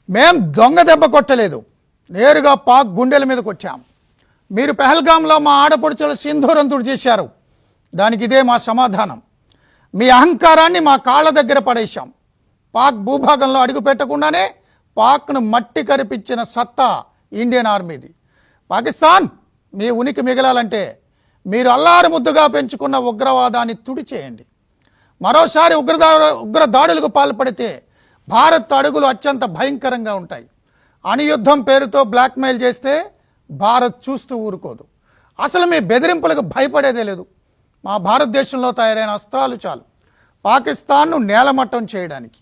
మేం దొంగ దెబ్బ కొట్టలేదు, నేరుగా పాక్ గుండెల మీదకి వచ్చాం. మీరు పెహల్గాంలో మా ఆడపడుచుల సింధూరం తుడి చేశారు, దానికి ఇదే మా సమాధానం. మీ అహంకారాన్ని మా కాళ్ళ దగ్గర పడేశాం. పాక్ భూభాగంలో అడుగు పెట్టకుండానే పాక్ను మట్టి కరిపించిన సత్తా ఇండియన్ ఆర్మీది. పాకిస్తాన్, మీ ఉనికి మిగలాలంటే మీరు అల్లారు ముద్దుగా పెంచుకున్న ఉగ్రవాదాన్ని తుడిచేయండి. మరోసారి ఉగ్ర దాడులకు పాల్పడితే భారత్ అడుగులు అత్యంత భయంకరంగా ఉంటాయి. అణుయుద్ధం పేరుతో బ్లాక్మెయిల్ చేస్తే భారత్ చూస్తూ ఊరుకోదు. అసలు మీ బెదిరింపులకు భయపడేదే లేదు. మా భారతదేశంలో తయారైన అస్త్రాలు చాలు పాకిస్తాన్ను నేలమట్టం చేయడానికి.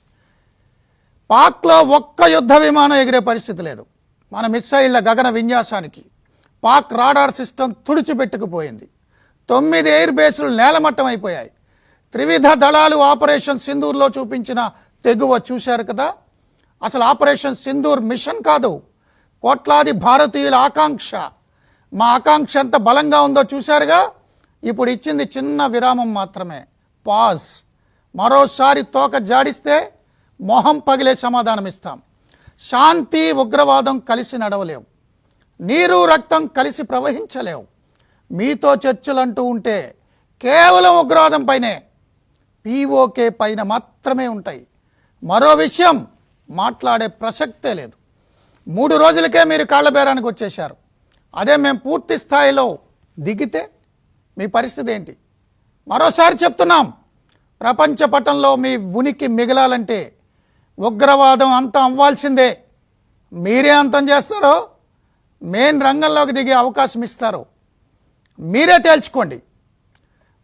పాక్లో ఒక్క యుద్ధ విమానం ఎగిరే పరిస్థితి లేదు. మన మిస్సైళ్ల గగన విన్యాసానికి పాక్ రాడార్ సిస్టమ్ తుడిచిపెట్టుకుపోయింది. 9 ఎయిర్ బేస్లు నేలమట్టం అయిపోయాయి. త్రివిధ దళాలు ఆపరేషన్ సింధూర్లో చూపించిన తెగువ చూశారు కదా. అసలు ఆపరేషన్ సింధూర్ మిషన్ కాదు, కోట్లాది భారతీయుల ఆకాంక్ష. మా ఆకాంక్ష ఎంత బలంగా ఉందో చూశారుగా. ఇప్పుడు ఇచ్చింది చిన్న విరామం మాత్రమే, పాజ్. మరోసారి తోక జాడిస్తే మొహం పగిలే సమాధానం ఇస్తాం. శాంతి ఉగ్రవాదం కలిసి నడవలేవు, నీరు రక్తం కలిసి ప్రవహించలేవు. మీతో చర్చలు అంటూ ఉంటే కేవలం ఉగ్రవాదం పైనే, POK పైన మాత్రమే ఉంటాయి. మరో విషయం మాట్లాడే ప్రసక్తే లేదు. 3 రోజులకే మీరు కాళ్ళ బేరానికి వచ్చేశారు. అదే మేము పూర్తి స్థాయిలో దిగితే మీ పరిస్థితి ఏంటి? మరోసారి చెప్తున్నాం, ప్రపంచ పటంలో మీ ఉనికి మిగలాలంటే ఉగ్రవాదం అంతం అవ్వాల్సిందే. మీరే అంతం చేస్తారో మెయిన్ రంగంలోకి దిగే అవకాశం ఇస్తారో మీరే తేల్చుకోండి.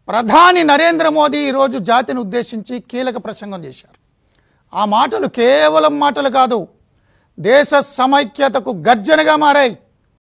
ప్రధాని నరేంద్ర మోదీ ఈరోజు జాతిని ఉద్దేశించి కీలక ప్రసంగం చేశారు. ఆ మాటలు కేవలం మాటలు కాదు, దేశ సమైక్యతకు గర్జనగా మారాయి.